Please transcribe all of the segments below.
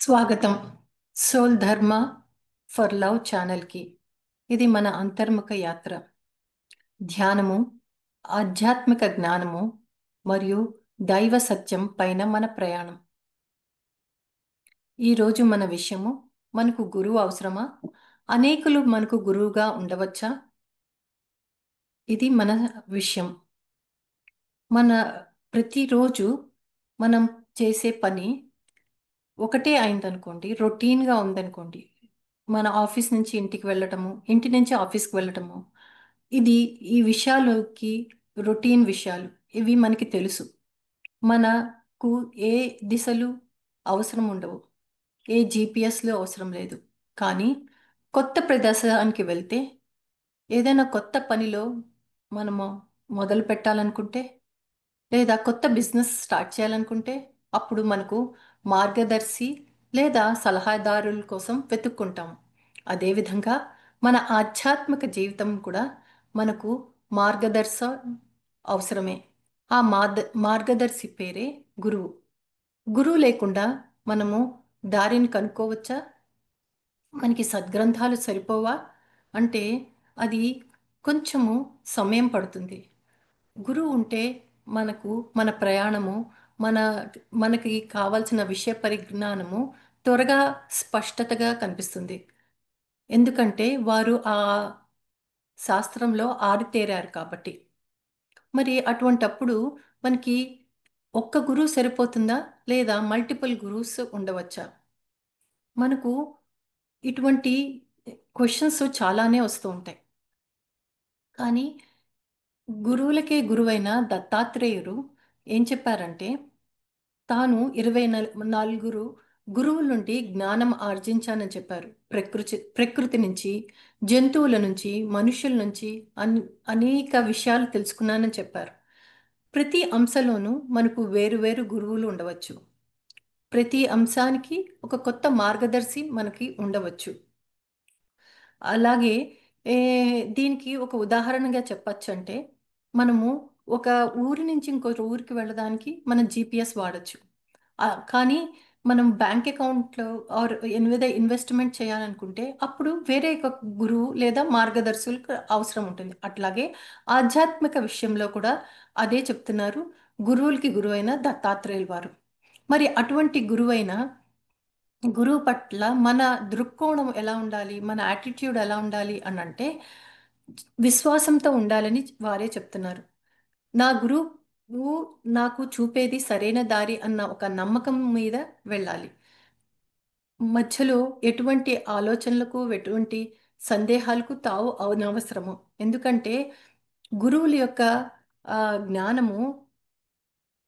స్వాగతం. సోల్ ధర్మ for love ఛానల్కి. ఇది మన అంతర్ముఖ యాత్ర. ధ్యానము, ఆధ్యాత్మిక జ్ఞానము మరియు దైవ సత్యం పైన మన ప్రయాణం. ఈరోజు మన విషయము, మనకు గురువు అవసరమా? అనేకులు మనకు గురువుగా ఉండవచ్చా? ఇది మన విషయం. మన ప్రతిరోజు మనం చేసే పని ఒకటే అయిందనుకోండి, రొటీన్గా ఉందనుకోండి, మన ఆఫీస్ నుంచి ఇంటికి వెళ్ళటము, ఇంటి నుంచి ఆఫీస్కి వెళ్ళటము, ఇది ఈ విషయాలకి రొటీన్ విషయాలు ఇవి మనకి తెలుసు. మనకు ఏ దిశలు అవసరం ఉండవు, ఏ జీపీఎస్లు అవసరం లేదు. కానీ కొత్త ప్రదేశానికి వెళ్తే, ఏదైనా కొత్త పనిలో మనము మొదలు పెట్టాలనుకుంటే, లేదా కొత్త బిజినెస్ స్టార్ట్ చేయాలనుకుంటే, అప్పుడు మనకు మార్గదర్శి లేదా సలహాదారుల కోసం వెతుక్కుంటాం. అదేవిధంగా మన ఆధ్యాత్మిక జీవితం కూడా మనకు మార్గదర్శ అవసరమే. ఆ మార్గదర్శి పేరే గురువు. గురువు లేకుండా మనము దారిని కనుక్కోవచ్చా? మనకి సద్గ్రంథాలు సరిపోవా అంటే అది కొంచెము సమయం పడుతుంది. గురువు ఉంటే మనకు మన ప్రయాణము, మన మనకి కావాల్సిన విషయ పరిజ్ఞానము త్వరగా స్పష్టతగా కనిపిస్తుంది. ఎందుకంటే వారు ఆ శాస్త్రంలో ఆరితేరారు కాబట్టి. మరి అటువంటప్పుడు మనకి ఒక్క గురువు సరిపోతుందా, లేదా మల్టిపుల్ గురువుస్ ఉండవచ్చా? మనకు ఇటువంటి క్వశ్చన్స్ చాలానే వస్తూ ఉంటాయి. కానీ గురువులకే గురువైన దత్తాత్రేయుడు ఏం చెప్పారంటే, తాను 24 గురువుల నుండి జ్ఞానం ఆర్జించానని చెప్పారు. ప్రకృతి నుంచి, జంతువుల నుంచి, మనుషుల నుంచి అనేక విషయాలు తెలుసుకున్నానని చెప్పారు. ప్రతి అంశంలోనూ మనకు వేరు వేరు గురువులు ఉండవచ్చు. ప్రతి అంశానికి ఒక కొత్త మార్గదర్శి మనకి ఉండవచ్చు. అలాగే ఏ దీనికి ఒక ఉదాహరణగా చెప్పచ్చంటే, మనము ఒక ఊరి నుంచి ఇంకో ఊరికి వెళ్ళడానికి మనం జీపీఎస్ వాడచ్చు. కానీ మనం బ్యాంక్ అకౌంట్లో ఆర్ ఎనిమిది ఇన్వెస్ట్మెంట్ చేయాలనుకుంటే అప్పుడు వేరే ఒక గురువు లేదా మార్గదర్శులకు అవసరం ఉంటుంది. అట్లాగే ఆధ్యాత్మిక విషయంలో కూడా అదే చెప్తున్నారు గురువులకి గురువైన దత్తాత్రేయుల వారు. మరి అటువంటి గురువు పట్ల మన దృక్కోణం ఎలా ఉండాలి, మన యాటిట్యూడ్ ఎలా ఉండాలి అని అంటే, విశ్వాసంతో ఉండాలని వారే చెప్తున్నారు. నా గురువు నాకు చూపేది సరైన దారి అన్న ఒక నమ్మకం మీద వెళ్ళాలి. మధ్యలో ఎటువంటి ఆలోచనలకు, ఎటువంటి సందేహాలకు తావు అవనవసరము. ఎందుకంటే గురువుల యొక్క జ్ఞానము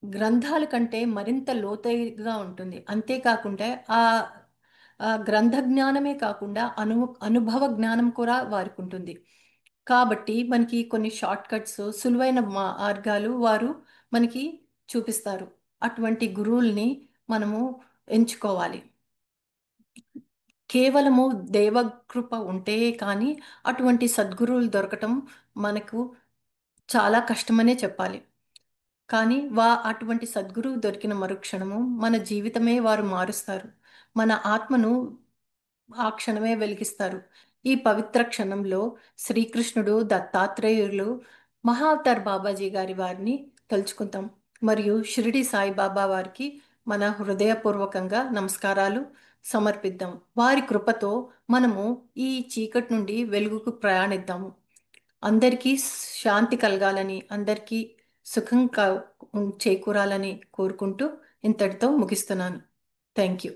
గ్రంథాల కంటే మరింత లోతైగా ఉంటుంది. అంతేకాకుండా ఆ ఆ గ్రంథ జ్ఞానమే కాకుండా అనుభవ జ్ఞానం కూడా వారికి ఉంటుంది. కాబట్టి మనకి కొన్ని షార్ట్ కట్స్, సులువైన మార్గాలు వారు మనకి చూపిస్తారు. అటువంటి గురువుల్ని మనము ఎంచుకోవాలి. కేవలము దైవకృప ఉంటే కానీ అటువంటి సద్గురువులు దొరకటం మనకు చాలా కష్టమనే చెప్పాలి. కానీ అటువంటి సద్గురువు దొరికిన మరుక్షణము మన జీవితమే వారు మారుస్తారు. మన ఆత్మను ఆ క్షణమే వెలిగిస్తారు. ఈ పవిత్ర క్షణంలో శ్రీకృష్ణుడు, దత్తాత్రేయులు, మహావతార్ బాబాజీ గారి వారిని తలుచుకుంటాం. మరియు షిరిడి సాయిబాబా వారికి మన హృదయపూర్వకంగా నమస్కారాలు సమర్పిద్దాం. వారి కృపతో మనము ఈ చీకటి నుండి వెలుగుకు ప్రయాణిద్దాము. అందరికీ శాంతి కలగాలని, అందరికీ సుఖం చేకూరాలని కోరుకుంటూ ఇంతటితో ముగిస్తున్నాను. Thank you.